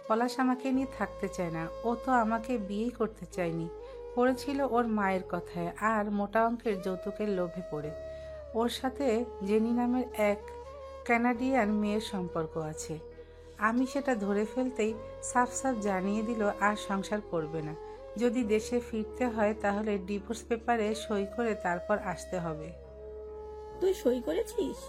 পলাশ আমাকে নিয়ে থাকতে চায় না। ও তো আমাকে বিয়েই করতে চায়নি, করেছিল ওর মায়ের কথায় আর মোটা অঙ্কের যৌতুকের লোভে পড়ে। ওর সাথে জেনি নামের এক কানাডিয়ান মেয়ের সম্পর্ক আছে। আমি সেটা ধরে ফেলতেই সাফ সাফ জানিয়ে দিল আর সংসার করবে না। যদি দেশে ফিরতে হয় তাহলে ডিভোর্স পেপারে সই করে তারপর আসতে হবে। তুই সই করেছিস?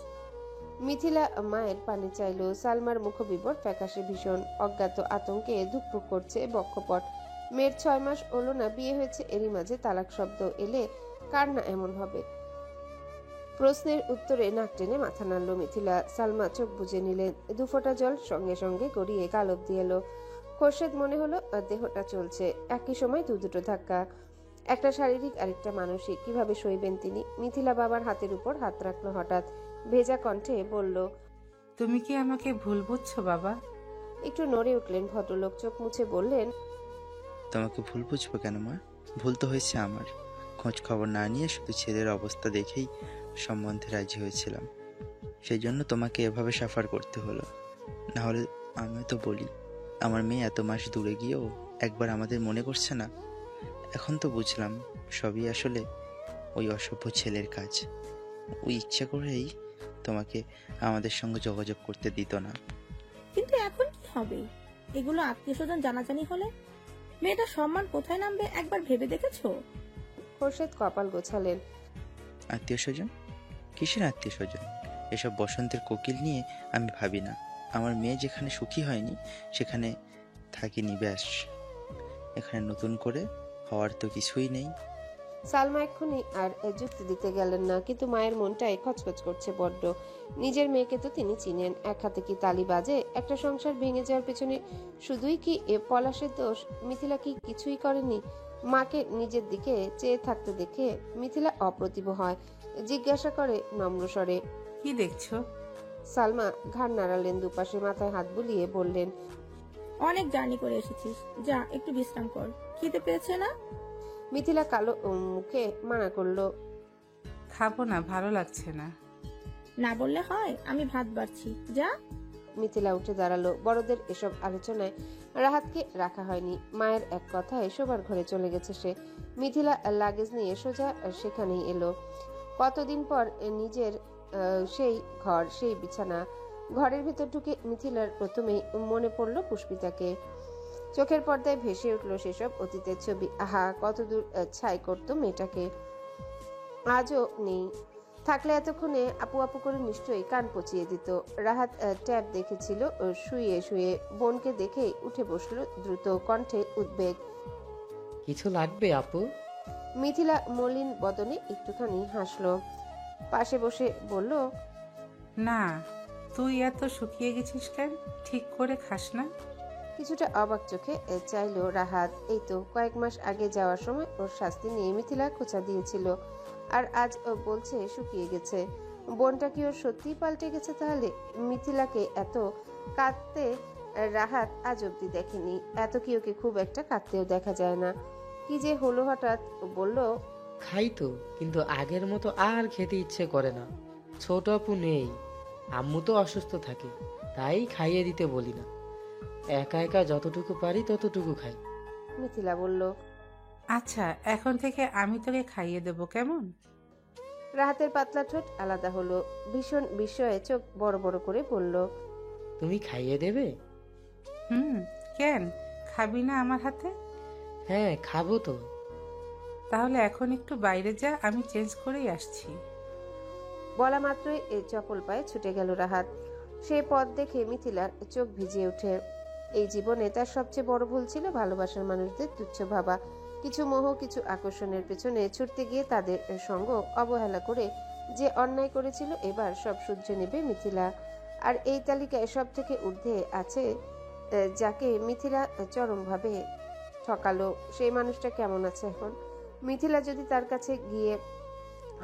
মিথিলা মায়ের পানি চাইল। সালমার মুখবিবর ফ্যাকাশে, ভীষণ অজ্ঞাত আতঙ্কে ধুকপুক করছে বক্ষপট। মেয়ের 6 মাস হলো না বিয়ে হয়েছে, এরই মাঝে তালাক শব্দ এলে কার না এমন হবে? প্রশ্নের উত্তরে নাক টেনে মাথা নাড়ল মিথিলা। সালমা চোখ বুজে নিলেন। দুফোঁটা জল সঙ্গে সঙ্গে গড়িয়ে গাল অব্দি এলো। খোরশেদ মনে হলো দেহটা চলছে, একই সময় দুটো ধাক্কা, একটা শারীরিক আরেকটা মানসিক। কিভাবে সইবেন তিনি? মিথিলা বাবার হাতের উপর হাত রাখলো হঠাৎ, ভেজা কণ্ঠে বলল, তুমি কি আমাকে ভুল বুঝছো বাবা? একটু নড়ে উঠলেন ভদ্রলোক, চোখ মুছে বললেন, তোমাকে ভুল বুঝবো কেন মা? ভুল তো হয়েছে আমার। খোঁজ খবর না নিয়ে শুধু ছেলের অবস্থা দেখেই সম্বন্ধে রাজি হয়েছিলাম। সেই জন্য তোমাকে এভাবে সাফার করতে হলো। না হলে আমি তো বলি, আমার মেয়ে এত মাস দূরে গিয়েও একবার আমাদের মনে করছে না। এখন তো বুঝলাম সবই আসলে ওই অসভ্য ছেলের কাজ। ওই ইচ্ছা করেই তোমাকে আমাদের সঙ্গে যোগাযোগ করতে দিত না। কিন্তু এখন কি হবে? এগুলো আত্মীয় স্বজন জানাজানি হলে মেয়েটার সম্মান কোথায় নামবে একবার ভেবে দেখেছো? খোরশেদ কপাল গোছালেন। আত্মীয় স্বজন? কিসের আত্মীয় স্বজন? এসব বসন্তের কোকিল নিয়ে আমি ভাবি না। আমার মেয়ে যেখানে সুখী হয়নি সেখানে থাকিনি, ব্যাস। এখানে নতুন করে হওয়ার তো কিছুই নেই। সালমা এক্ষুনি আর যুক্তি দিতে গেলেন না, কিন্তু মায়ের মনটাই খচখচ করছে বড্ড। নিজের মেয়েকে তো তিনি চিনেন। এক হাতে কি তালি বাজে? একটা সংসার ভেঙে যাওয়ার পেছনে শুধুই কি পলাশের দোষ? মিথিলা কি কিছুই করেনি? মাকে নিজের দিকে চেয়ে থাকতে দেখে মিথিলা অপ্রতিভ হয়, জিজ্ঞাসা করে নম্র স্বরে, কি দেখছো? সালমা ঘাড় নাড়ালেন, দুপাশে মাথায় হাত বুলিয়ে বললেন, অনেক জার্নি করে এসেছিস, যা একটু বিশ্রাম কর। খিদে পেয়েছে না? মিথিলা কালো মুখে মানা করলো, খাবো না, ভালো লাগছে না। না বললে হয়, আমি ভাত বাড়ছি, যা। মিথিলা উঠে দাঁড়ালো। বড়দের এসব আলোচনায় রাহাতকে রাখা হয়নি। মায়ের এক কথায় শোবার ঘরে চলে গেছে সে। মিথিলা লাগেজ নিয়ে সোজা সেখানেই এলো। কতদিন পর নিজের সেই ঘর, সেই বিছানা। ঘরের ভেতর ঢুকে মিথিলার প্রথমেই মনে পড়লো পুষ্পিতাকে। চোখের পর্দায় ভেসে উঠল সেসব অতীতের ছবি। আহা, কতদূর ছাই করতো মেয়েটাকে, আজও নেই। থাকলে এতক্ষণে আপু আপু করে নিশ্চয়ই কান পচিয়ে দিত। রাহাত ট্যাব দেখেছিল শুয়ে শুয়ে। বোনকে দেখেই উঠে বসলো দ্রুত, কণ্ঠে উদ্বেগ। কিছু লাগবে আপু? মিথিলা মলিন বদনে একটুখানি হাসলো, পাশে বসে বলল, না। তুই এত শুকিয়ে গেছিস কেন? ঠিক করে খাস না? কিছুটা অবাক চোখে চাইলো রাহাত। এই তো কয়েক মাস আগে যাওয়ার সময় ওর শাস্তি নিয়ে মিথিলা খোঁচা দিয়েছিল, আর আজ ও বলছে শুকিয়ে গেছে। বোনটা কি ওর সত্যিই পাল্টে গেছে তাহলে? মিথিলাকে এত কাঁদতে রাহাত আজ অব্দি দেখেনি। এত কি ওকে খুব একটা কাঁদতেও দেখা যায় না। কি যে হলো হঠাৎ? বলল, খাই তো, কিন্তু আগের মতো আর খেতে ইচ্ছে করে না। ছোট আপু নেই, আম্মু তো অসুস্থ থাকে, তাই খাইয়ে দিতে বলি না। একা একা যতটুকু পারি ততটুকু খাই। মিথিলা বলল, আচ্ছা, এখন থেকে আমি তোকে খাইয়ে দেবো, কেমন? রাহাতের পাতলা ঠোঁট আলাদা হলো। ভীষণ বিস্ময়ে চোখ বড় বড় করে বলল, তুমি খাইয়ে দেবে? কেন, খাবি না আমার হাতে? হ্যাঁ, খাবো তো। তাহলে এখন একটু বাইরে যা, আমি চেঞ্জ করেই আসছি। বলা মাত্রই চপল পায়ে ছুটে গেল রাহাত। সে পথ দেখে মিথিলার চোখ ভিজে ওঠে। এই জীবনে তার সবচেয়ে বড় ভুল ছিল ভালোবাসার মানুষদের তুচ্ছ ভাবা। কিছু মোহ, কিছু আকর্ষণের পেছনে ছুটতে গিয়ে তাদের সঙ্গ অবহেলা করে যে অন্যায় করেছিল, এবার সব শুধরে নেবে মিথিলা। আর এই তালিকায় সব থেকে ঊর্ধ্বে আছে যাকে মিথিলা চরমভাবে ঠকালো। সেই মানুষটা কেমন আছে এখন? মিথিলা যদি তার কাছে গিয়ে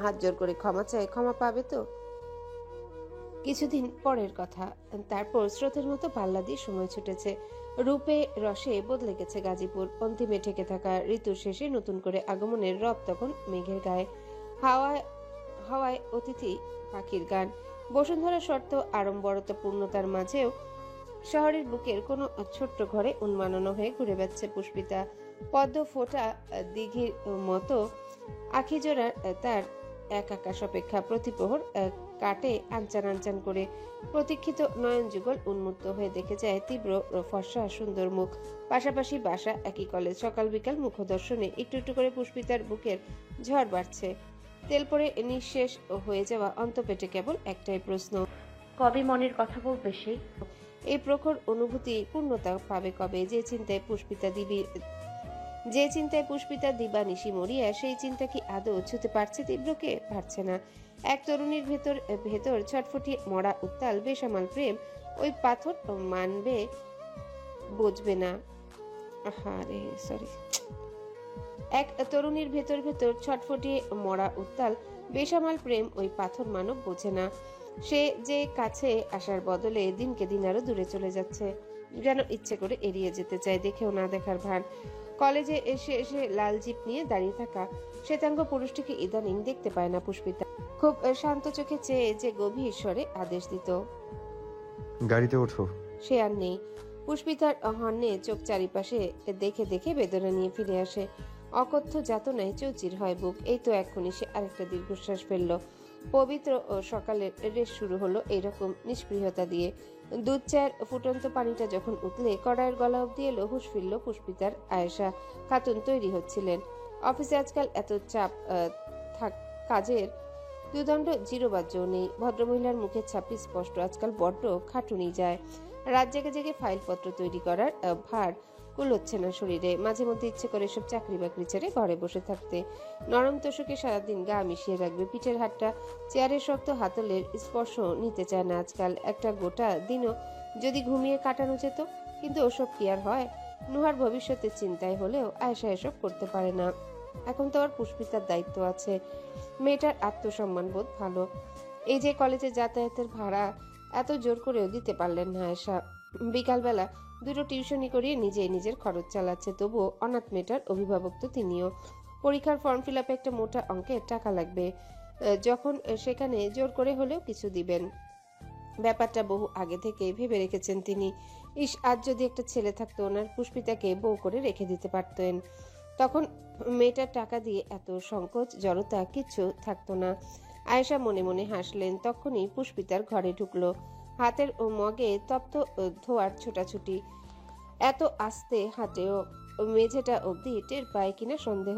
হাত জোর করে ক্ষমা চায়, ক্ষমা পাবে তো? কিছুদিন পরের কথা। তারপর স্রোতের মতো পাল্লা দিয়ে সময় ছুটেছে। রূপে রসে বদলে গেছে গাজীপুর। অন্তিমে ঠেকে থাকা ঋতুর শেষে নতুন করে আগমনের রব তখন মেঘের গায়ে। হাওয়ায় হাওয়ায় অতিথি পাখির গান। বসুন্ধরা শর্ত আড়ম্বরতাপূর্ণতার মাঝেও শহরের বুকের কোনো ছোট্ট ঘরে উন্মাননা হয়ে ঘুরে বেড়াচ্ছে পুষ্পিতা। পদ্ম ফোটা দিঘির মতো আখিজোড়ার তার এক আকাশ অপেক্ষা প্রতিপ্রহর কাটে আনচান আনচান করে। প্রতীক্ষিত নয়ন যুগল উন্মুক্ত হয়ে দেখে যায় তীব্র ফর্সা সুন্দর মুখ, পাশাপাশি বাসা, একই কলেজ, সকাল বিকাল মুখ দর্শনে একটু একটু করে পুষ্পিতার বুকের ঝড় বাড়ছে। তেল পরে নিঃশেষ হয়ে যাওয়া অন্তপেটে কেবল একটাই প্রশ্ন, কবে মনের কথা বলবে সে? এই প্রখর অনুভূতি পূর্ণতা পাবে কবে? যে চিন্তায় পুষ্পিতা দিবানিশি মরিয়া, সেই চিন্তা কি আদৌ ছুতে পারছে তীব্রকে? পারছে না। এক তরুণীর ভেতর ছটফটিয়ে মরা উত্তাল বেসামাল প্রেম ওই পাথর মানবে, বুঝবে না। এক তরুণীর ভেতর ছটফটিয়ে মরা উত্তাল বেসামাল প্রেম ওই পাথর মানব বোঝে না। সে যে কাছে আসার বদলে দিনকে দিন আরো দূরে চলে যাচ্ছে, যেন ইচ্ছে করে এড়িয়ে যেতে চায়, দেখেও না দেখার ভান। কলেজে এসে লাল জিপ নিয়ে দাঁড়িয়ে থাকা শ্বেতাঙ্গ পুরুষটিকে ইদানিং দেখতে পায় না পুষ্পিতা। খুব শান্ত চোখে চেয়ে যে গভীর স্বরে আদেশ দিত, গাড়িতে ওঠো। সে আর নেই। পুষ্পিতার হর্নে চোখ চারিপাশে দেখে দেখে বেদনা নিয়ে ফিরে আসে। অকথ্য যাতনায় চৌচির হয় বুক। এই তো এক্ষুনি সে আরেকটা দীর্ঘশ্বাস ফেলল। পবিত্র সকালের রেস শুরু হলো এইরকম নিষ্পৃহতা দিয়ে। দুধ চায়ের ফুটন্ত পানিটা যখন উতলে কড়াইয়ের গলা অব্দি এলো, হুঁশ ফিরল পুষ্পিতার। আয়েশা খাতুন তৈরি হচ্ছিলেন। অফিসে আজকাল এত চাপ কাজের দুদণ্ড জিরোবাজ্যও নেই। ভদ্রমহিলার মুখের ছাপি স্পষ্ট, আজকাল বড্ড খাটুনি যায়। রাত জেগে জেগে ফাইলপত্র তৈরি করার ভার কুলোচ্ছে না শরীরে। মাঝে মধ্যে ইচ্ছে করে সব চাকরি বাকরি ছেড়ে ঘরে বসে থাকতে। নরম তোষকে সারাদিন গা মিশিয়ে রাখবে। পিঠের হাতটা চেয়ারের শক্ত হাতলের স্পর্শ নিতে চায় না আজকাল। একটা গোটা দিনও যদি ঘুমিয়ে কাটানো যেত, কিন্তু ওসব কি আর হয়? নুহার ভবিষ্যতের চিন্তায় হলেও আয়েশা এসব করতে পারে না। এখন তো আর পুষ্পিতার দায়িত্ব আছে। মেয়েটার আত্মসম্মান বোধ ভালো। এই যে কলেজে যাতায়াতের ভাড়া এত জোর করেও দিতে পারলেন না আয়েশা। বিকালবেলা দুটো টিউশনি করিয়ে নিজেই নিজের খরচ চালাচ্ছে। তবুও অনাথ মেয়েটার অভিভাবক তো তিনিও। পরীক্ষার ফর্ম ফিল আপে একটা মোটা অঙ্কের টাকা লাগবে, যখন সেখানে জোর করে হলেও কিছু দিবেন। ব্যাপারটা বহু আগে থেকে ভেবে রেখেছেন তিনি। ইস, আজ যদি একটা ছেলে থাকতো, ওনার পুষ্পিতাকে বউ করে রেখে দিতে পারতেন। তখন মেয়েটার টাকা দিয়ে এত সংকোচ জড়তা কিচ্ছু থাকতো না। আয়েশা মনে মনে হাসলেন। তখনই পুষ্পিতার ঘরে ঢুকলো। হাতের মগে তপ্ত ধোয়ার ছোটাছুটি। এত আস্তে হাতেও মেঝেটা অবধি টের পায় কিনা সন্দেহ।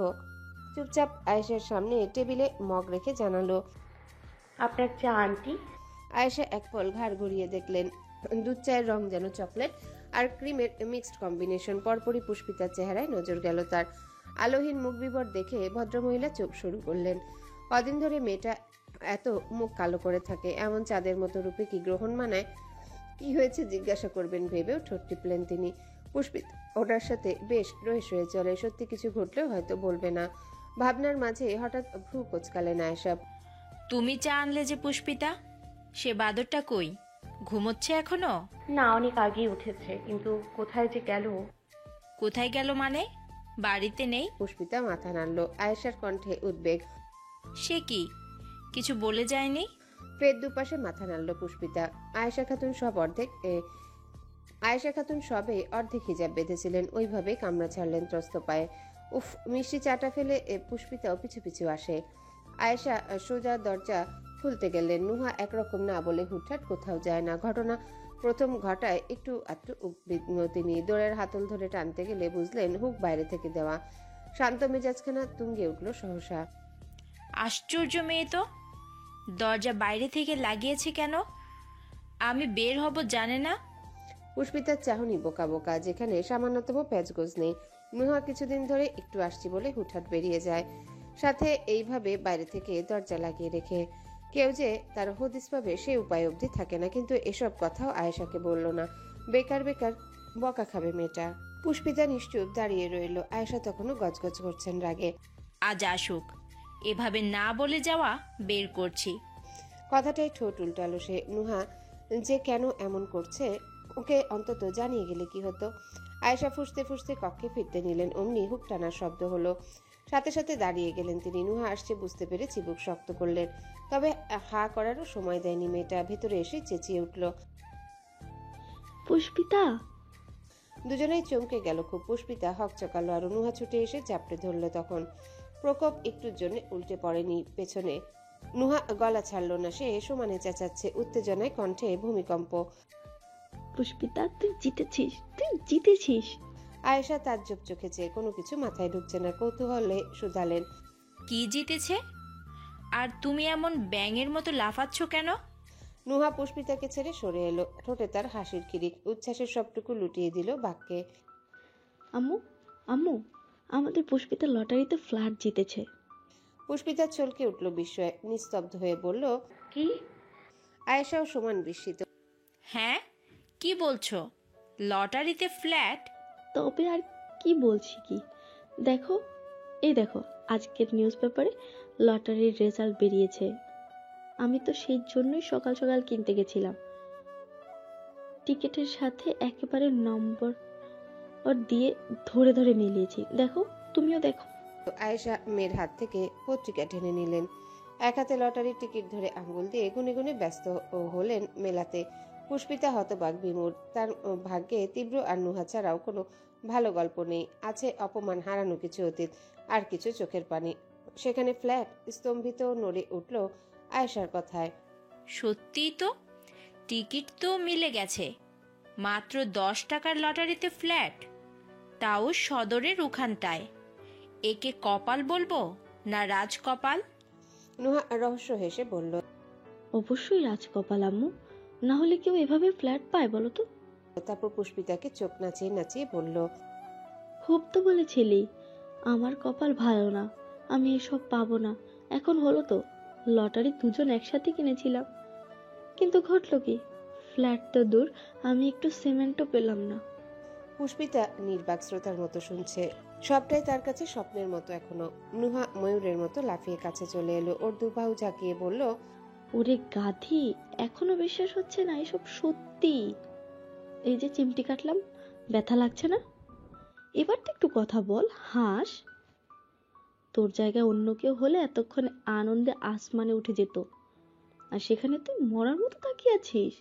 চুপচাপ আয়েশার সামনে টেবিলে মগ রেখে জানালো, আপনার চা আন্টি। আয়েশা এক পল ঘাড় ঘুরিয়ে দেখলেন। দুধ চায়ের রং যেন চকলেট আর ক্রিমের মিক্সড কম্বিনেশন। পরপরই পুষ্পিতার চেহারায় নজর গেল তার। আলোহীন মুখ বিবর দেখে ভদ্রমহিলা চোখ শুরু করলেন। কদিন ধরে মেয়েটা এত মুখ কালো করে থাকে, এমন চাঁদের মতো রূপে কি গ্রহণ মানায়? কি হয়েছে জিজ্ঞাসা করবেন ভেবেও ঠোঁট টিপলেন তিনি। পুষ্পিতা ওটার সাথে বেশ রয়েস হয়ে চলে। সত্যি কিছু ঘটলেও হয়তো বলবে না। ভাবনার মাঝে হঠাৎ ভ্রু কোচকালেন আয়েশা। তুমি চা আনলে যে পুষ্পিতা, সে বাদরটা কই? ঘুমোচ্ছে এখনো? না, অনেক আগেই উঠেছে, কিন্তু কোথায় যে গেল। কোথায় গেল মানে? বাড়িতে নেই? পুষ্পিতা মাথা নাড়ল। আয়েশার কণ্ঠে উদ্বেগ। সে কি, কিছু বলে যায়নি? পেট দুপাশে মাথা নাড়ল পুষ্পিতা। আয়েশা খাতুন সবে অর্ধেক হিজাব বেঁধেছিলেন, ওইভাবে কামড়া ছাড়লেন ত্রস্ত পায়ে। উফ, মিষ্টি চাটা ফেলে পুষ্পিতাও পিছু পিছু আসে। আয়েশা সোজা দরজা খুলতে গেলেন। নুহা একরকম না বলে হুটহাট কোথাও যায় না। ঘটনা প্রথম ঘটায় একটু আধটু উদ্বিগ্ন তিনি। দৌড়ের হাতল ধরে টানতে গেলে বুঝলেন হুক বাইরে থেকে দেওয়া। শান্ত মেজাজখানা তুঙ্গে উঠল সহসা। আশ্চর্য মেয়ে তো, দরজা বাইরে থেকে লাগিয়েছে কেন? আমি বের হব জানে না? পুষ্পিতার চাহনি বোকা বোকা, যেখানে সামান্যতম প্যাচগোজ নেই। নুহা কিছুদিন ধরে একটু আসছি বলে হুটহাট বেরিয়ে যায়, সাথে এইভাবে বাইরে থেকে দরজা লাগিয়ে রেখে। কেউ যে তার হদিস পাবে সে উপায় অবধি থাকে না। কিন্তু এসব কথাও আয়েশাকে বলল না। বেকার বেকার বকা খাবে মেয়েটা। পুষ্পিতা নিশ্চুপ দাঁড়িয়ে রইল। আয়েশা তখনও গজগজ করছেন রাগে। আজ আসুক, এভাবে না বলে যাওয়া বের করছি। কথাটাই ঠোঁট উল্টালো সে। নুহা যে কেন এমন করছে ওকে অন্তত জানিয়ে গেলে কি হতো। আয়েশা ফুসতে ফুসতে কক্ষে ফিরতে নিলেন, অমনি হুক টানার শব্দ হলো। সাথে সাথে দাঁড়িয়ে গেলেন তিনি। নুহা আসছে বুঝতে পেরে চিবুক শক্ত করলেন, তবে হা করারও সময় দেয়নি মেয়েটা। ভেতরে এসে চেঁচিয়ে উঠল। পুষ্পিতা! দুজনেই চমকে গেল খুব। পুষ্পিতা হকচকালো আর নুহা ছুটে এসে চাপড়ে ধরল। তখন প্রকোপ একটুর জন্য উল্টে পড়েনি পেছনে। নুহা গলা ছাড়ল না, সে সমানে চেঁচাচ্ছে, উত্তেজনায় কণ্ঠে ভূমিকম্প। পুষ্পিতা, তুই জিতেছিস, তুই জিতেছিস! আয়েশা তাজ্জব চোখে চেয়ে, কোনো কিছু মাথায় ঢুকছে না, কৌতূহলে শুধালেন। কি জিতেছে? আর তুমি এমন ব্যাঙের মতো লাফাচ্ছ কেন? নুহা পুষ্পিতাকে ছেড়ে সরে এলো। ঠোঁটে তার হাসির খিরিক, উচ্ছ্বাসের সবটুকু লুটিয়ে দিল বাক্যে। আম্মু, আম্মু, আমাদের পুষ্পিতা লটারিতে ফ্ল্যাট জিতেছে। পুষ্পিতা চলকে উঠল বিস্ময়ে, নিস্তব্ধ হয়ে বলল। কি? আয়েশাও সমান বিস্মিত। হ্যাঁ, কি বলছো? লটারিতে ফ্ল্যাট? তবে আর কি বলছি কি, দেখো, এই দেখো, আজকের নিউজ পেপারে লটারির রেজাল্ট বেরিয়েছে। আমি তো সেই জন্যই সকাল সকাল কিনতে গেছিলাম। টিকিটের সাথে একেবারে নম্বর দিয়ে ধরে ধরে মিলিয়েছি। দেখো, তুমিও দেখো। আয়েশা মেয়ের হাত থেকে পত্রিকা টেনে নিলেন। এক হাতে লটারির টিকিট ধরে আঙ্গুল দিয়ে গুনে গুনে ব্যস্ত হলেন মেলাতে। পুষ্পিতা হতবাক বিমূঢ়। তার ভাগ্যে তীব্র আর নুহা ছাড়াও কোনো ভালো গল্প নেই। আছে অপমান, হারানো কিছু অতীত, আর কিছু চোখের পানি। সেখানে ফ্ল্যাট। স্তম্ভিত নড়ে উঠল আয়েশার কথায়। সত্যিই তো, টিকিট তো মিলে গেছে। মাত্র 10 টাকার লটারিতে ফ্ল্যাট, তাও সদরের ওখানটায়। একে কপাল বলবো না রাজকপাল? নুহা রহস্য হেসে বলল। অবশ্যই রাজকপাল আম্মু, না হলে কেউ এভাবে ফ্ল্যাট পায় বলো তো? তারপর পুষ্পিতাকে চোখ নাচিয়ে নাচিয়ে বলল। খুব তো বলেছিলি আমার কপাল ভালো না, আমি এসব পাবো না। এখন হলো তো, লটারি দুজন একসাথে কিনেছিলাম, কিন্তু ঘটলো কি, ফ্ল্যাট তো দূর, আমি একটু সিমেন্টও পেলাম না। পুষ্পিতা নির্বাক শ্রোতার মতো শুনছে। সবটাই তার কাছে স্বপ্নের মতো এখনো। নুহা ময়ূরের মতো লাফিয়ে কাছে চলে এলো, ওর দুবাহু ঝাঁকিয়ে বলল। ওরে গাধি, এখনো বিশ্বাস হচ্ছে না এসব সত্যি? এই যে চিমটি কাটলাম, ব্যথা লাগছে না? এবার তো একটু কথা বল, হাস। তোর জায়গায় অন্য কেউ হলে এতক্ষণে আনন্দে আসমানে উঠে যেত, আর সেখানে তুই মরার মতো তাকিয়ে আছিস।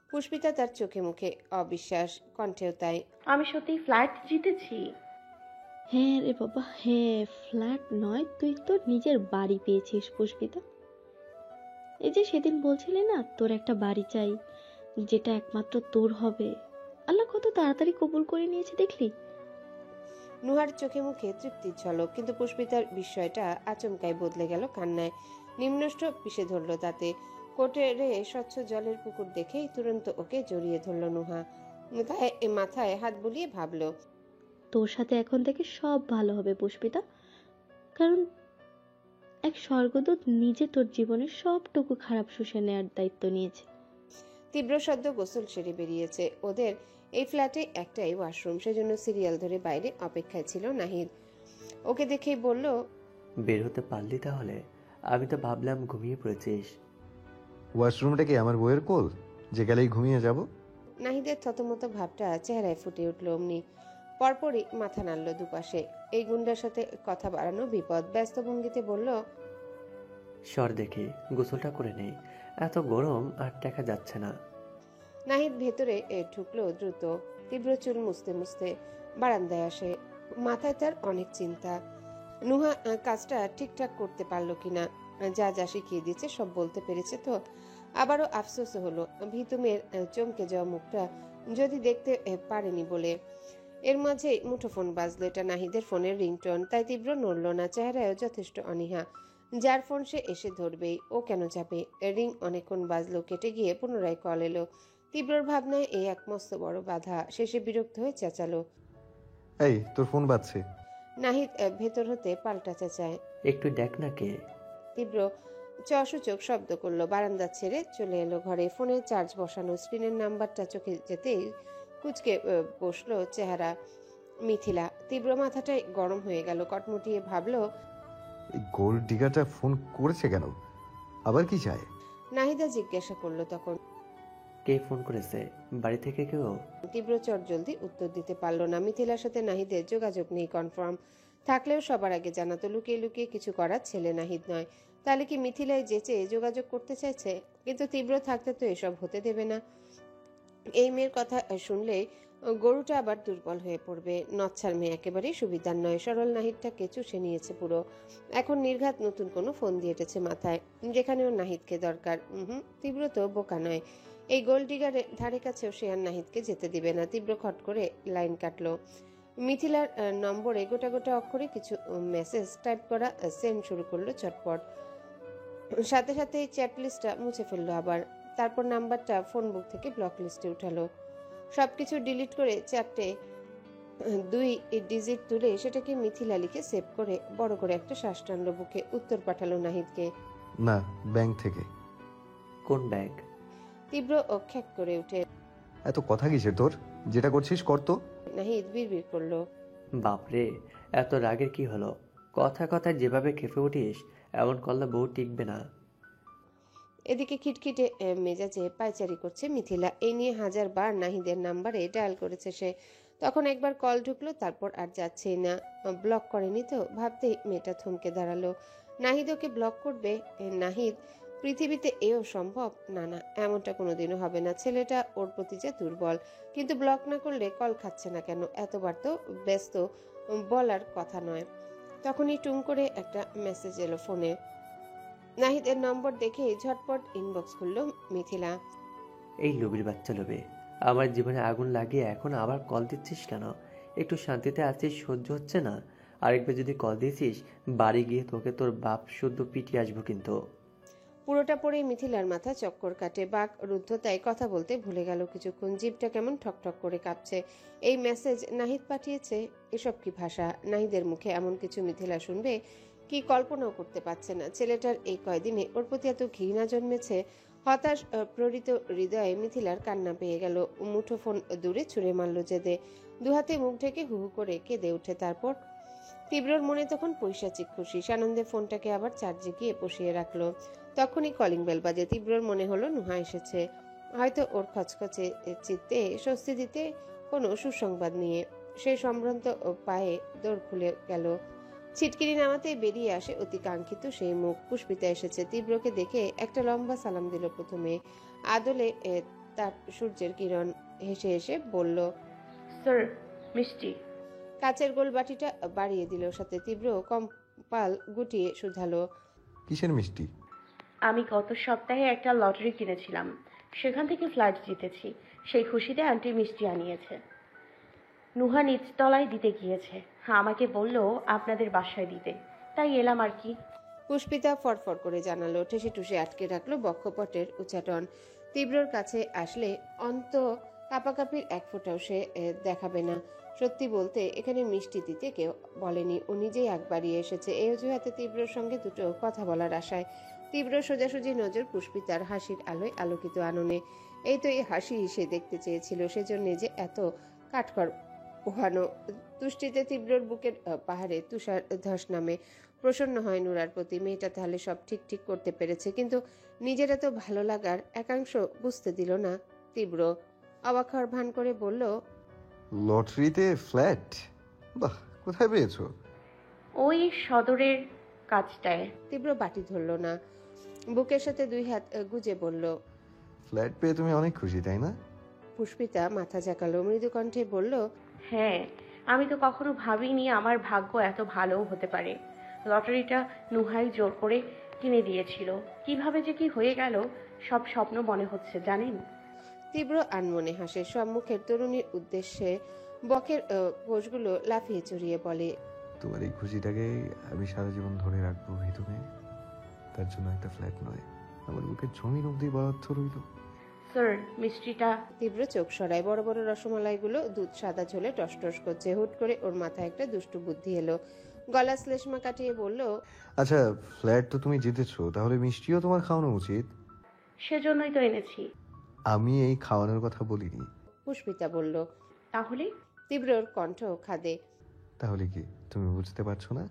পুষ্পিতা তার চোখে মুখে অবিশ্বাস, কণ্ঠেও তাই। আমি সত্যি ফ্ল্যাট জিতেছি? হ্যাঁ রে বাবা, হ্যাঁ, ফ্ল্যাট নয়, তুই তোর নিজের বাড়ি পেয়েছিস পুষ্পিতা। এই যে সেদিন বলছিলি না তোর একটা বাড়ি চাই, যেটা একমাত্র তোর হবে, আল্লাহ কত তাড়াতাড়ি কবুল করে নিয়েছে দেখলি? নুহার চোখে মুখে তৃপ্তির ঝলক, কিন্তু পুষ্পিতার বিস্ময়টা আচমকাই বদলে গেল কান্নায়। নিম্নষ্ট পিষে ধরল তাতে। কোটেরে স্বচ্ছ জলের পুকুর দেখেই তুরন্ত ওকে জড়িয়ে ধরল নুহা। মাথায় হাত বুলিয়ে ভাবল। তোর সাথে এখন থেকে সব ভালো হবে পুষ্পিতা, কারণ এক স্বর্গদূত নিজে তোর জীবনের সবটুকু খারাপ শুষে নেয়ার দায়িত্ব নিয়েছে। তীব্র সদ্য গোসল সেরে বেরিয়েছে। ওদের এই ফ্ল্যাটে একটাই ওয়াশরুম, সেজন্য সিরিয়াল ধরে বাইরে অপেক্ষায় ছিল নাহিদ। ওকে দেখেই বলল। বের হতে পারলি তাহলে? আমি তো ভাবলাম ঘুমিয়ে পড়েছিস। ওয়াশরুমটা কি আমার বইয়ের কোল যে গেলেই ঘুমিয়ে যাব? নাহিদের থতমত ভাবটা চেহারায় ফুটে উঠল অমনি। পরপরই মাথা নাড়ল দুপাশে। এই গুন্ডার সাথে কথা বাড়ানো বিপদ। ব্যস্ত ভঙ্গিতে বলল। সর দেখি, গোসলটা করে নেই, এত গরম আর দেখা যাচ্ছে না। নাহিদ ভেতরে ঢুকলো দ্রুত। তীব্র চুল মুছতে মুছতে বারান্দায় আসে। মাথায় তার অনেক চিন্তা। নুহা কাজটা ঠিকঠাক করতে পারলো কিনা, যা যা শিখিয়ে দিয়েছে সব বলতে পেরেছে তো? আবারও আফসোস হলো ভীতু মেয়ের চমকে যাওয়া মুখটা যদি দেখতে পারেনি বলে। এর মাঝে মুঠোফোন বাজলো। এটা নাহিদের ফোনের রিংটোন, তাই তীব্র নড়ল না। চেহারায়ও যথেষ্ট অনীহা। যার ফোন সে এসে ধরবেই, ও কেন যাবে? রিং অনেকক্ষণ বাজলো, কেটে গিয়ে পুনরায় কল এলো। তীব্রর ভাবনায় এই এক মস্ত বড় বাধা। শেষে বিরক্ত হয়ে চেঁচালো। এই তোর ফোন বাজছে। নাহিদ ভেতর হতে পাল্টা চেঁচায়। একটু দেখ না কে। তীব্র চসূচক শব্দ করলো, বারান্দা ছেড়ে চলে এলো ঘরে। ফোনে চার্জ বসানো, স্ক্রিনের নাম্বারটা চোখে যেতেই কুচকে বসলো চেহারা মিথিলা। তীব্র মাথাটাই গরম হয়ে গেল। কটমটিয়ে ভাবলো, এই গোল্ড ডিগারটা ফোন করেছে কেন, আবার কি চায়? নাহিদা জিজ্ঞাসা করলো তখন। কে ফোন করেছে? বাড়ি থেকে কেউ? তীব্র চট জলদি উত্তর দিতে পারলো না। মিথিলার সাথে নাহিদের যোগাযোগ নেই কনফার্ম। থাকলেও সবার আগে জানাতো। লুকিয়ে লুকিয়ে কিছু করার ছেলে নাহিদ নয়। তাহলে কি মিথিলায় যেচে যোগাযোগ করতে চাইছে? কিন্তু তীব্র থাকতে তো এসব হতে দেবে না। এই মেয়ের কথা শুনলে গরুটা আবার দুর্বল হয়ে পড়বে। নচ্ছার মেয়ে একেবারেই সুবিধার নয়। সরল নাহিদটাকে চুষে নিয়েছে পুরো। এখন নির্ঘাত নতুন কোনো ফোন দিয়ে এটেছে মাথায়, যেখানেও নাহিদকে দরকার। তীব্র তো বোকা নয়। এই গোল্ড ডিগারের ধারে কাছেও সে আর নাহিদকে যেতে দিবে না। তীব্র খট করে লাইন কাটলো। মিথিলার নম্বরে গোটা গোটা অক্ষরে কিছু মেসেজ টাইপ করা সেন্ড শুরু করলো চটপট। সাথে সাথে চ্যাট লিস্টটা মুছে ফেললো আবার। তারপর নাম্বারটা ফোন বুক থেকে ব্লক লিস্টে উঠালো। সবকিছু ডিলিট করে 4টে 2 ডিজিট তুলে সেটাকে মিথিলা লিখে সেভ করে বড় করে একটা শ্বাস টানলো বুকে। উত্তর পাঠালো নাহিদকে। না, ব্যাংক থেকে। কোন ব্যাগ? তীব্র খ্যাক করে উঠে এত কথা কিসের তোর? যেটা করছিস কর তো। নাহিদ বিড়বিড় করলো। বাপরে, এত রাগের কি হলো? কথা কথায় যেভাবে খেপে উঠিস, এমন করলে বউ টিকবে না। এদিকে খিটখিটে মেজাজে পায়চারি করছে মিথিলা। এই নিয়ে 1000 বার নাহিদের নাম্বারে ডায়াল করেছে সে। তখন একবার কল ঢুকলো, তারপর আর যাচ্ছেই না। ব্লক করেনি তো? ভাবতেই মেয়েটা থমকে দাঁড়ালো। নাহিদ ওকে ব্লক করবে? নাহিদ পৃথিবীতে এও সম্ভব? না না, এমনটা কোনোদিনও হবে না। ছেলেটা ওর প্রতি যে দুর্বল। কিন্তু ব্লক না করলে কল খাচ্ছে না কেন? এতবার তো ব্যস্ত বলার কথা নয়। তখনই টুং করে একটা মেসেজ এলো ফোনে। নাহিদের নম্বর দেখে ঝটপট ইনবক্স খুললো মিথিলা। এই লোভীর বাচ্চা লোভে, আমার জীবনে আগুন লাগিয়ে এখন আবার কল দিচ্ছিস কেন? একটু শান্তিতে আছিস, সহ্য হচ্ছে না? আরেকবার যদি কল দিয়েছিস, বাড়ি গিয়ে তোকে তোর বাপ শুদ্ধ পিটিয়ে আসবো কিন্তু। পুরোটা পড়ে মিথিলার মাথা চক্কর কাটে। বাক রুদ্ধতায় কথা বলতে ভুলে গেল কিছুক্ষণ। জিভটা কেমন ঠকঠক করে কাঁপছে। এই মেসেজ নাহিদ পাঠিয়েছে? এসব কি ভাষা? নাহিদের মুখে এমন কিছু মিথিলা শুনবে কি কল্পনাও করতে পারছে না। ছেলেটার এই কয়দিনে ওর প্রতি এত ঘৃণা জন্মেছে। হতাশ প্রহরিত হৃদয়ে মিথিলার কান্না পেয়ে গেল। মুঠো ফোন দূরে ছুঁড়ে মারল জেদে। দুহাতে মুখ ঢেকে হু হু করে কেঁদে উঠে। তারপর তীব্রর মনে তখন পৈশাচিক খুশি। সানন্দে ফোনটাকে আবার চার্জে গিয়ে বসিয়ে রাখলো। তখনই কলিং বেল বাজে। তীব্রর মনে হলো নুহা এসেছে, হয়তো ওর খচখচে চিত্তে স্বস্তি দিতে কোনো সুসংবাদ নিয়ে। সে সম্ভ্রান্ত পায়ে দৌড় খুলে গেল। ছিটকিরি নামাতেই বেরিয়ে আসে অতি কাঙ্ক্ষিত সেই মুখ। পুষ্পিতা এসেছে। তীব্রকে দেখে একটা লম্বা সালাম দিল প্রথমে। আদলে তার সূর্যের কিরণ। হেসে হেসে বলল, স্যার, মিষ্টি। কাচের গোল বাটিটা বাড়িয়ে দিল সাথে। তীব্র কম্পাল গুটিয়ে শুধালো, কিসের মিষ্টি? আমি গত সপ্তাহে একটা লটারি কিনেছিলাম, সেখান থেকে ফ্ল্যাট জিতেছি। সেই খুশিতে আন্টি মিষ্টি আনিয়েছে। নুহা নিচতলায় দিতে গিয়েছে, আমাকে বলল আপনাদের বাসায় দিতে, তাই এলাম আর কি। পুষ্পিতা ফরফর করে জানালো। ঠেসে টুসে আটকে রাখলো বক্ষপটের উচ্চাটন। তীব্রর কাছে আসলে অন্ত কাপাকাপির এক ফোঁটাও সে দেখাবে না। সত্যি বলতে এখানে মিষ্টি দিতে কেউ বলেনি, ও নিজেই আগ বাড়িয়ে এসেছে। এই অজুহাতে তীব্রর সঙ্গে দুটো কথা বলার আশায়। তীব্র সোজাসুজি নজর পুষ্পিতার হাসির আলোয় আলোকিত আননে। এই তো এই হাসি সে দেখতে চেয়েছিল, সেজন্য যে এত কাঠকর পোহানো। তুষ্টিতে তীব্রর বুকের পাহাড়ে তুষার ধস নামে। প্রসন্ন হয় নুরার প্রতি। মেয়েটা তাহলে সব ঠিক ঠিক করতে পেরেছে। কিন্তু নিজের এত ভালো লাগার একাংশ বুঝতে দিল না তীব্র। অবাক হওয়ার ভান করে বলল, লটারিতে ফ্ল্যাট? বাহ, কোথায় পেয়েছো? ওই সদরের কাজটায়। তীব্র বাটি ধরল না। বুকের সাথে 2 হাত গুজে বলল, ফ্ল্যাট পেয়ে তুমি অনেক খুশি, তাই না? পুষ্পিতা মাথা ঝাঁকালো। মৃদু কণ্ঠে বলল, হ্যাঁ, আমি তো কখনো ভাবিনি আমার ভাগ্য এত ভালোও হতে পারে। লটারিটা নুহাই জোর করে কিনে দিয়েছিল। কিভাবে যে কি হয়ে গেল, সব স্বপ্ন মনে হচ্ছে জানেন। তীব্র আনমনে হাসে। সম্মুখের তরুণীর উদ্দেশ্যে বকের কোষগুলো লাফিয়ে চড়িয়ে বলে, তোমার এই খুশিটাকে আমি সারা জীবন ধরে রাখবো ভিতরে। তার জন্য একটা ফ্ল্যাট নয়, আমার বুকের জমির অব্দি বরাদ্দ রইল। স্যার, মিষ্টিটা। তীব্র চোখ সরায়। বড় বড় রসমালাইগুলো দুধ সাদা ঝোলে টস টস করছে। হুট করে ওর মাথায় একটা দুষ্টু বুদ্ধি এলো। গলা শ্লেষ্মা কাটিয়ে বলল, আচ্ছা, ফ্ল্যাট তো তুমি জিতেছো, তাহলে মিষ্টিও তোমার খাওয়ানো উচিত। সেজন্যই তো এনেছি। আমি এই খাওয়ানোর কথা বলিনি। পুষ্পিতা বলল। তাহলে? তীব্রর কণ্ঠ খাদে। তাহলে কি তুমি বুঝতে পারছো না?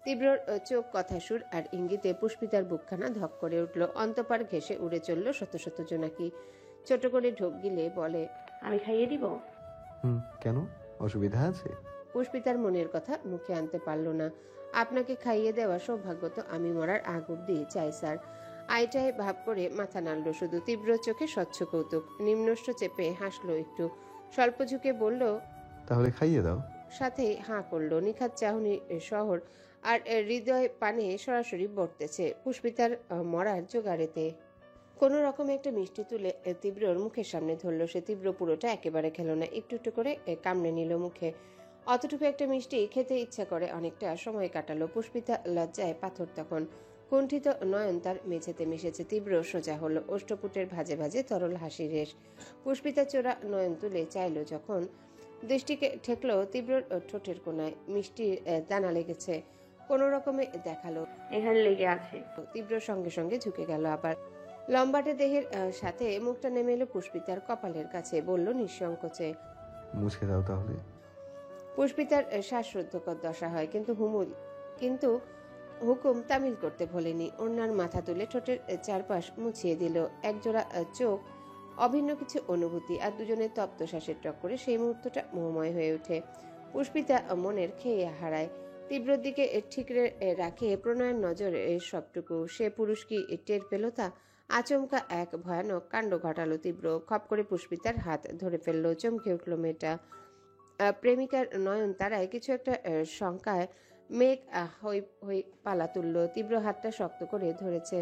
তীব্রর চোখ, কথা, সুর আর ইঙ্গিতে পুষ্পিতার বুকখানা ধক করে উঠল। অন্তপার ঘেঁষে উড়ে চলল শত শত জোনাকি। ছোট করে ঢোক গিলে বলে, আমি খাইয়ে দিব। কেন? অসুবিধা আছে? পুষ্পিতার মনের কথা মুখে আনতে পারল না। আপনাকে খাইয়ে দেওয়া সৌভাগ্য তো আমি মরার আগ অব্দি চাই স্যার। আইটায় ভাব করে মাথা নাড়ল শুধু। তীব্র চোখে স্বচ্ছ কৌতুক, নিম্নষ্ট চেপে হাসলো একটু, স্বল্প ঝুঁকে বলল, তাহলে খাইয়ে দাও। সাথে হাঁ করলো। নিখাত চাহনি শহর আর হৃদয় পানে সরাসরি বর্তেছে পুষ্পিতার মরার জোগাড়েতে। কোনো রকমে একটা মিষ্টি তুলে তীব্রর মুখের সামনে ধরলো সে। তীব্র পুরোটা একেবারে খেলো না, একটু একটু করে কামড়ে নিল মুখে। অতটুকু একটা মিষ্টি খেতে ইচ্ছা করে অনেকটা সময় কাটালো। পুষ্পিতা লজ্জায় পাথর তখন। কুণ্ঠিত নয়ন তার মেঝেতে মিশেছে। তীব্র সোজা হলো, অষ্টপুটের ভাজে ভাজে তরল হাসির রেশ। পুষ্পিতা চোরা নয়ন তুলে চাইলো যখন, দৃষ্টিকে ঠেকলো তীব্রর ঠোঁটের কোনায়। মিষ্টির দানা লেগেছে, কোনো রকমে দেখালো এখানে লেগে আছে। তীব্র সঙ্গে সঙ্গে ঝুঁকে গেল আবার। লম্বাটে দেহের সাথে মুখটা নেমে এলো পুষ্পিতার কপালের কাছে, বলল নিঃসংকোচে, মুছে দাও তাহলে। পুষ্পিতার শ্বাসরুদ্ধকর দশা হয়, কিন্তু হুকুম তামিল করতে ভোলেনি। ওনার মাথা তুলে ঠোঁটের চারপাশ মুছিয়ে দিল। একজোড়া চোখ, অভিন্ন কিছু অনুভূতি আর দুজনের তপ্ত শ্বাসের টক্করে সেই মুহূর্তটা মোহময় হয়ে ওঠে। পুষ্পিতা মনের খেয়ে হারায়। তীব্রর দিকে ঠিকরে রাখে প্রণয়ের নজরে সবটুকু। সে পুরুষ কি টের পেল তা? আচমকা এক ভয়ানক কাণ্ড ঘটালো তীব্র। খপ করে পুষ্পিতার হাত ধরে ফেললো। চমকে উঠল মেয়েটা। প্রেমিকার নয়ন তারায় কিছু একটা শঙ্কায় মেঘ হই পালা তুলল। তীব্র হাতটা শক্ত করে ধরেছে,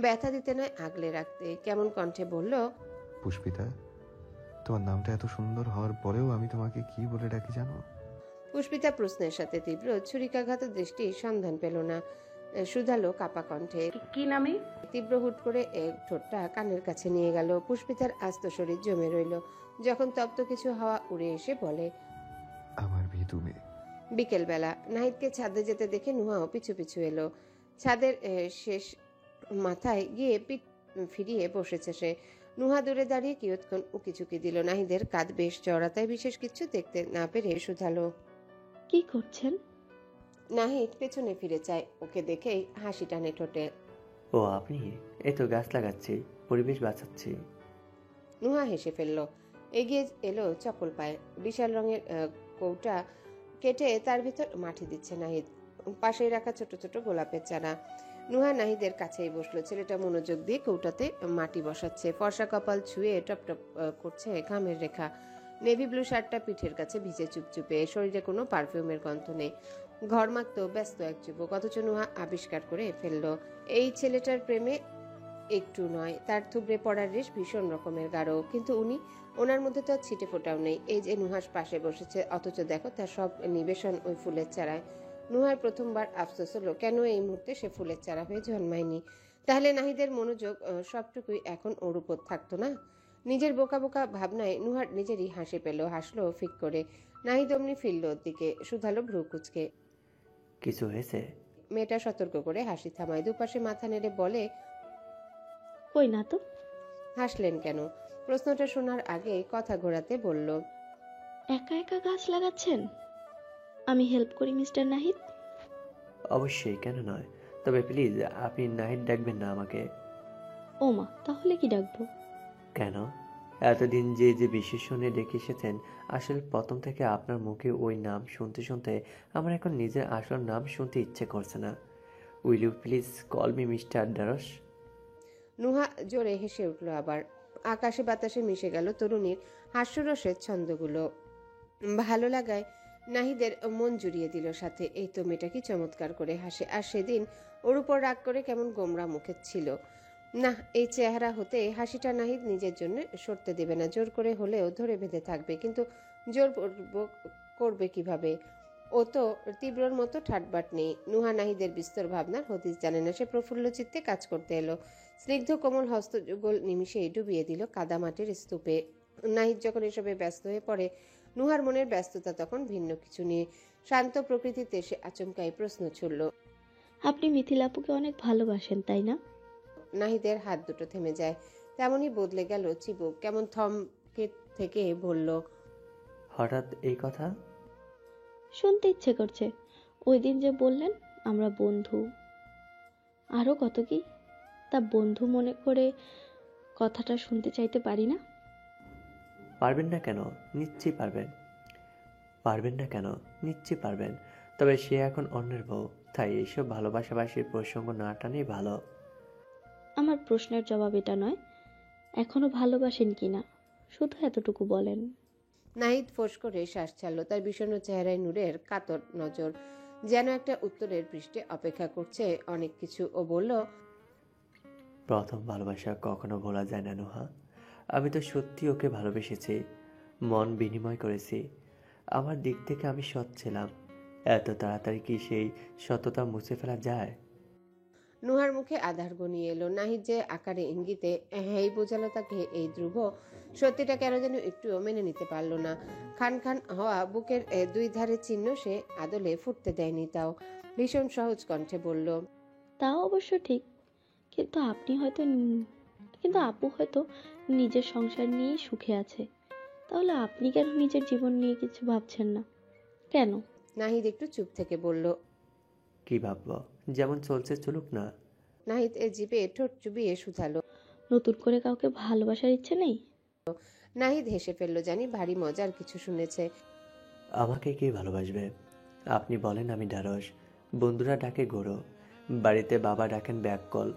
ব্যথা দিতে নয় আগলে রাখতে। কেমন কণ্ঠে বলল, পুষ্পিতা, তোমার নামটা এত সুন্দর হওয়ার পরেও আমি তোমাকে কি বলে ডাকি জানো? পুষ্পিতা প্রশ্নের সাথে তীব্র ছুরিকাঘাত দৃষ্টির সন্ধান পেল না। শুধালো কাপা কণ্ঠে, কি নামে? তীব্র হুট করে ঠোঁটটা কানের কাছে নিয়ে গেল। পুষ্পিতার আস্ত শরীর জমে রইল। যখন তপ্ত কিছু হাওয়া উড়ে এসে বলে, আমার ভিতু মেয়ে। বিকেলবেলা নাহিদকে ছাদে যেতে দেখে নুহাও পিছু পিছু এলো। ছাদের শেষ মাথায় গিয়ে পিঠ ফিরিয়ে বসেছে সে। নুহা দূরে দাঁড়িয়ে কিয়ৎক্ষণ উকিঝুঁকি দিল। নাহিদের কাঁধ বেশ চড়া, তাই বিশেষ কিছু দেখতে না পেরে শুধালো, কি করছেন? নাহিদ পেছনে ফিরে চায়, ওকে দেখেই হাসি টানে ঠোঁটে। ও আপনি? এই তো গাছ লাগাচ্ছি, পরিবেশ বাঁচাচ্ছি। নুহা হেসে ফেলল, এগিয়ে এলো চপল পায়ে। বিশাল রঙের কৌটা কেটে তার ভিতর মাটি দিচ্ছে নাহিদ। পাশেই রাখা ছোট ছোট গোলাপের চারা। নুহা নাহিদের কাছেই বসলো। ছেলেটা মনোযোগ দিয়ে কৌটাতে মাটি বসাচ্ছে। ফর্সা কপাল ছুঁয়ে টপ টপ করছে ঘামের রেখা। নেভি ব্লু শার্টটা পিঠের কাছে ভিজে চুপচুপে, শরীরে কোনো পারফিউমের গন্ধ নেই। ঘরমাক্ত ব্যস্ত এক যুবক, অথচ নুহা আবিষ্কার করে ফেললো এই ছেলেটার প্রেমে একটু নয়। তার থুবড়ে পড়ার রেশ ভীষণ রকমের গাঢ়, কিন্তু ওনার মধ্যে তো আর ছিটে ফোটাও নেই। এই যে নুহাস পাশে বসেছে, অথচ দেখো তার সব নিবেশন ওই ফুলের চারায়। নুহার প্রথমবার আফসোস হলো, কেন এই মুহূর্তে সে ফুলের চারা হয়ে জন্মায়নি। তাহলে নাহিদের মনোযোগ সবটুকুই এখন ওর উপর থাকতো না। নিজের বোকা বোকা ভাবনায় নুহার নিজেরই হাসি পেল। হাসলো ফিক করে। নাহিদ অমনি ফিরল ওর দিকে, শুধালো ভ্রু কুচকে, কিছু হয়েছে? মেয়েটা সতর্ক করে হাসি থামায়। দুপাশে মাথা নেড়ে বলে, কই না তো। হাসলেন কেন? প্রশ্নটা শোনার আগে কথা ঘোরাতে বলল, একা একা গাছ লাগাচ্ছেন? আমি হেল্প করি মিস্টার নাহিদ। অবশ্যই, কেন নয়। তবে প্লিজ আপনি নাহিদ ডাকবেন না আমাকে। ও মা, তাহলে কি ডাকবো? কেন? এতদিন যে যে বিশেষণে ডেকে এসেছেন, আসলে প্রথম থেকে আপনার মুখে ওই নাম শুনতে শুনতে আমার এখন নিজের আসল নাম শুনতে ইচ্ছে করছে না। Will you please call me mister Darcy? Nuha জোরে হেসে উঠল আবার। আকাশে বাতাসে মিশে গেল তরুণীর হাস্যরসের ছন্দগুলো। ভালো লাগায় নাহিদের মন জুড়িয়ে দিল সাথে। এই তো মেয়েটা কি চমৎকার করে হাসে। আর সেদিন ওর উপর রাগ করে কেমন গোমরা মুখে ছিল না। এই চেহারা হতে হাসিটা নাহিদ নিজের জন্য সরতে দেবে না। জোর করে হলেও ধরে বেঁধে থাকবে, কিন্তু জোর করবে কিভাবে? ও তো তীব্রর মতো ঠাটবাট নেই। নুহা নাহিদের বিস্তর ভাবনার হদিস জানে না। সে প্রফুল্ল চিত্তে কাজ করতে এলো। স্নিগ্ধ কোমল হস্তযুগল নিমিষেই ডুবিয়ে দিল কাদামাটির স্তূপে। নাহিদ যখন এসবে ব্যস্ত হয়ে পড়ে, নুহার মনের ব্যস্ততা তখন ভিন্ন কিছু নিয়ে। শান্ত প্রকৃতিতে সে আচমকাই প্রশ্ন ছুড়ল, আপনি মিথিলাপুকে অনেক ভালোবাসেন তাই না? নাহিদের হাত দুটো থেমে যায়। তেমনই বদলে গেল চিবুক। কেমন থমকে থেকে বলল, হঠাৎ এই কথা? শুনতে ইচ্ছে করছে। ওই দিন যে বললেন আমরা বন্ধু, আরো কত কি। তা বন্ধু মনে করে কথাটা শুনতে চাইতে পারি না? পারবেন না কেন? নিশ্চয়ই পারবেন। পারবেন না কেন? নিশ্চয়ই পারবেন। তবে সে এখন অন্যের বউ, তাই এইসব ভালোবাসাবাসির প্রসঙ্গ না টানেই ভালো। আমার প্রশ্নের জবাব এটা নয়, এখনো ভালোবাসেন কিনা শুধু এতটুকু বলেন। নাহিদ ফোঁস করে শ্বাস ছাড়ল। তার বিষণ্ণ চেহারায় নূরের কাতর নজর যেন একটা উত্তরের পৃষ্ঠে অপেক্ষা করছে অনেক কিছু। ও বলল, প্রথম ভালোবাসা কখনো ভোলা যায় না নুহা। আমি তো সত্যি ওকে ভালোবেসেছি, মন বিনিময় করেছি। আমার দিক থেকে আমি সৎ ছিলাম। এত তাড়াতাড়ি কি সেই সততা মুছে ফেলা যায়? নুহার মুখে আধার ঘনিয়ে এলো। নাহিদ যে আকারে ইঙ্গিতে হ্যাঁ বোঝালো তাকে, এই ধ্রুব সত্যিটা কেন যেন একটুও মেনে নিতে পারল না। খান খান হওয়া বুকের দুই ধারে চিহ্ন সে আদলে ফুটতে দেয়নি। তাও ভীষণ সহজ কণ্ঠে বলল, তাও অবশ্য ঠিক, কিন্তু আপু হয়তো নিজের সংসার নিয়েই সুখে আছে। তাহলে আপনি কেন নিজের জীবন নিয়ে কিছু ভাবছেন না কেন? নাহিদ একটু চুপ থেকে বলল, কি ভাববো? যেমন চলছে চলুক না। নাহিদ জিভে ঠোঁট চুবিয়ে শুধালো, নতুন করে কাউকে ভালোবাসার ইচ্ছে নেই? নাহিদ হেসে ফেলল, জানি ভারী মজার কিছু শুনেছে। আমাকে কে ভালোবাসবে? আপনি বলেন আমি ঢ্যাঁড়স, বন্ধুরা ডাকে গোড়ো, বাড়িতে বাবা ডাকেন ব্যাককল।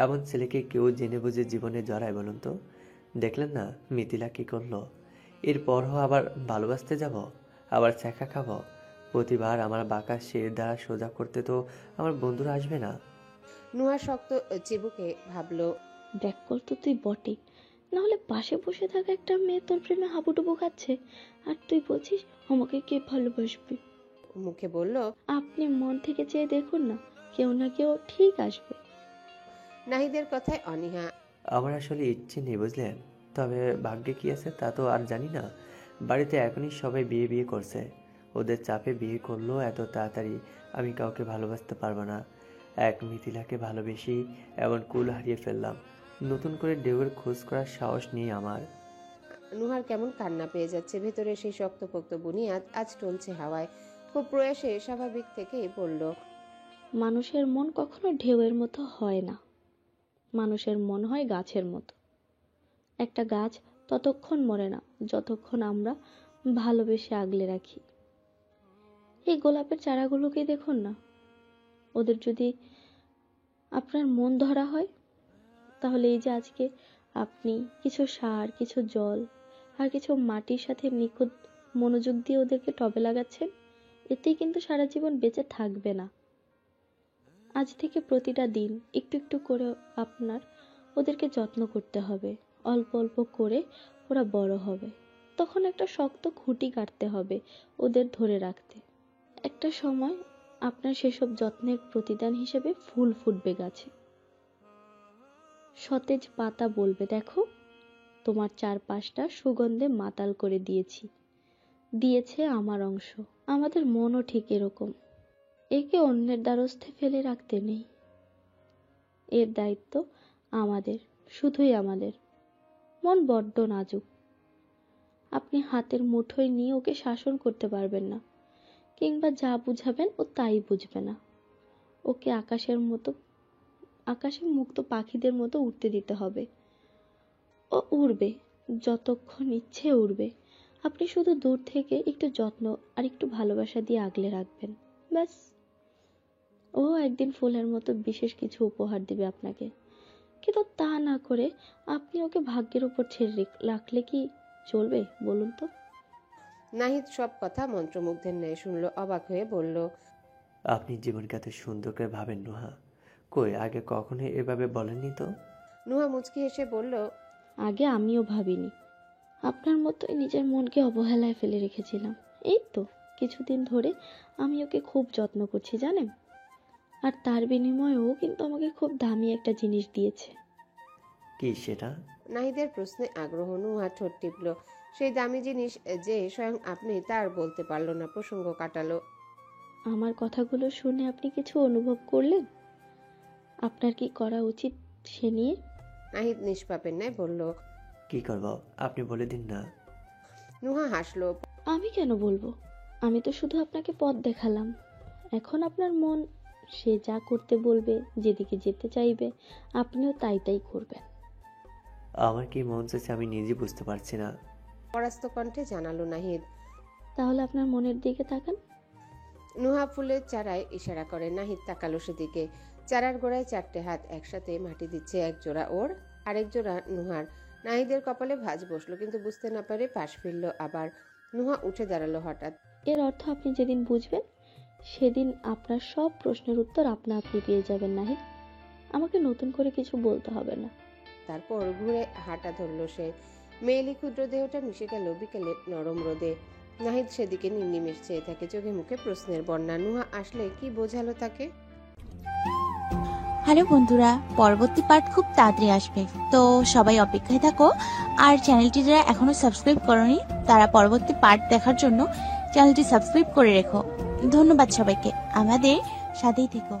এমন ছেলেকে কেউ জেনে বুঝে জীবনে জড়ায় বলুন তো? দেখলেন না মিথিলা কি করলো? এরপরও আবার ভালোবাসতে যাব, আবার ছ্যাঁকা খাবো। প্রতিবার আমার বাঁকা শির দ্বারা সোজা করতে তো আমার বন্ধুরা আসবে না। নুহা শক্ত চিবুকে ভাবল, ব্যাককল তো তুই বটে, নাহলে পাশে বসে থাকা একটা মেয়ে তোর প্রেমে হাবুডুবু খাচ্ছে, আর তুই বলছিস আমাকে কে ভালোবাসবে? মুখে বলল। আপনি মন থেকে চেয়ে দেখুন না, কেউ না কেউ ঠিক আসবে। নাহিদের কথায় অনীহা। আমার আসলে ইচ্ছে নেই বুঝলেন, তবে ভাগ্যে কি আছে তা তো আর জানি না। বাড়িতে এখনই সবাই বিয়ে বিয়ে করছে, ওদের চাপে বিয়ে করলেও এত তাড়াতাড়ি আমি কাউকে ভালোবাসতে পারবো না। এক মিথিলাকে ভালোবেসেই এমন কুল হারিয়ে ফেললাম। নতুন করে ঢেউয়ের খোঁজ করার সাহস নেই আমার। নুহার কেমন কান্না পেয়ে যাচ্ছে। ভেতরে সেই শক্তপোক্ত বুনিয়াদ আজ টলছে হাওয়ায়। খুব প্রয়াসে স্বাভাবিক থেকেই বলল, মানুষের মন কখনো ঢেউয়ের মতো হয় না, মানুষের মন হয় গাছের মতো। একটা গাছ ততক্ষণ মরে না যতক্ষণ আমরা ভালোবেসে আগলে রাখি। এই গোলাপের চারাগুলোকে দেখুন না, ওদের যদি আপনার মন ধরা হয়, তাহলে এই যে আজকে আপনি কিছু সার, কিছু জল আর কিছু মাটির সাথে নিখুঁত মনোযোগ দিয়ে ওদেরকে টবে লাগাচ্ছেন, এতেই কিন্তু সারা জীবন বেঁচে থাকবে না। আজ থেকে প্রতিটা দিন একটু একটু করে আপনার ওদেরকে যত্ন করতে হবে। অল্প অল্প করে ওরা বড় হবে, তখন একটা শক্ত খুঁটি কাটতে হবে ওদের ধরে রাখতে। একটা সময় আপনার সেসব যত্নের প্রতিদান হিসেবে ফুল ফুটবে গাছে, সতেজ পাতা বলবে, দেখো তোমার চারপাশটা সুগন্ধে মাতাল করে দিয়েছে আমার অংশ। আমাদের মনও ঠিক এরকম, একে অন্যের দ্বারস্থে ফেলে রাখতে নেই। এর দায়িত্ব আমাদের, শুধুই আমাদের। মন বড্ড নাজুক, আপনি হাতের মুঠোয় নিয়ে ওকে শাসন করতে পারবেন না, কিংবা যা বুঝাবেন ও তাই বুঝবে না। ওকে আকাশে মুক্ত পাখিদের মতো উড়তে দিতে হবে। ও উড়বে, যতক্ষণ ইচ্ছে উড়বে। আপনি শুধু দূর থেকে একটু যত্ন আর একটু ভালোবাসা দিয়ে আগলে রাখবেন, ব্যাস। ও একদিন ফুলের মতো বিশেষ কিছু উপহার দিবে আপনাকে। কিন্তু তা না করে আপনি ওকে ভাগ্যের উপর ছেড়ে রাখলে কি চলবে বলুন তো? নাহিদ সব কথা মন্ত্রমুগ্ধের ন্যায় শুনল, অবাক হয়ে বলল, আপনি জীবনকে এত সুন্দর করে ভাবেন নুহা, কই আগে কখনো এভাবে বলেননি তো। নুহা মুচকি হেসে বলল, আগে আমিও ভাবিনি, আপনার মতোই নিজের মনকে অবহেলায় ফেলে রেখেছিলাম। এই তো কিছুদিন ধরে আমি ওকে খুব যত্ন করছি জানেন, আর তার বিনিময়েও কিন্তু আমাকে খুব দামি একটা জিনিস দিয়েছে। কি সেটা? নাহিদের প্রশ্নে আগ্রহ। নুহা ঠোঁট টিপল। সেই দামি জিনিস যে স্বয়ং আপনি, তার বলতে পারল না, প্রসঙ্গ কাটালো। আমার কথাগুলো শুনে আপনি কিছু অনুভব করলেন? আপনার কি করা উচিত সে নিয়ে? নাহিদ নিষ্পাপের ন্যায় বলল, কি করব আপনি বলে দিন না। নুহা হাসলো। আমি কেন বলবো? আমি তো শুধু আপনাকে পথ দেখালাম। এখন আপনার মন, সে যা করতে বলবে, যেদিকে যেতে চাইবে, আপনিও তাই করবেন। আমার কি মন চাইছে আমি নিজে বুঝতে পারছি না। পরাস্ত কণ্ঠে জানালো নাহিদ। তাহলে আপনার মনের দিকে তাকান। নুহা ফুলের চারায় ইশারা করে। নাহিদ তাকালো সেদিকে। চারার গোড়ায় 4টে হাত একসাথে মাটি দিচ্ছে, এক জোড়া ওর, আরেক জোড়া নুহার। নাহিদের কপালে ভাঁজ বসলো, কিন্তু বুঝতে না পারে পাশ ফিরল আবার। নুহা উঠে দাঁড়ালো হঠাৎ। এর অর্থ আপনি যেদিন বুঝবেন সেদিন আপনার সব প্রশ্নের উত্তর আপনা আপনি পেয়ে যাবেন নাহিদ। আমাকে নতুন করে কিছু বলতে হবে না। তারপর ঘুরে হাঁটা ধরলো সে। মেয়েলি ক্ষুদ্র দেহটা মিশে গেল বিকেলের নরম রোদে। নাহিদ সেদিকে নির্নিমেষ চেয়ে থাকে, চোখে মুখে প্রশ্নের বন্যা। নুহা আসলে কি বোঝালো তাকে? হ্যালো বন্ধুরা, পরবর্তী পার্ট খুব তাড়াতাড়ি আসবে, তো সবাই অপেক্ষায় থাকো। আর চ্যানেলটি যারা এখনো সাবস্ক্রাইব করোনি তারা পরবর্তী পার্ট দেখার জন্য চ্যানেলটি সাবস্ক্রাইব করে রেখো। ধন্যবাদ সবাইকে, আমাদের সাথেই থেকো।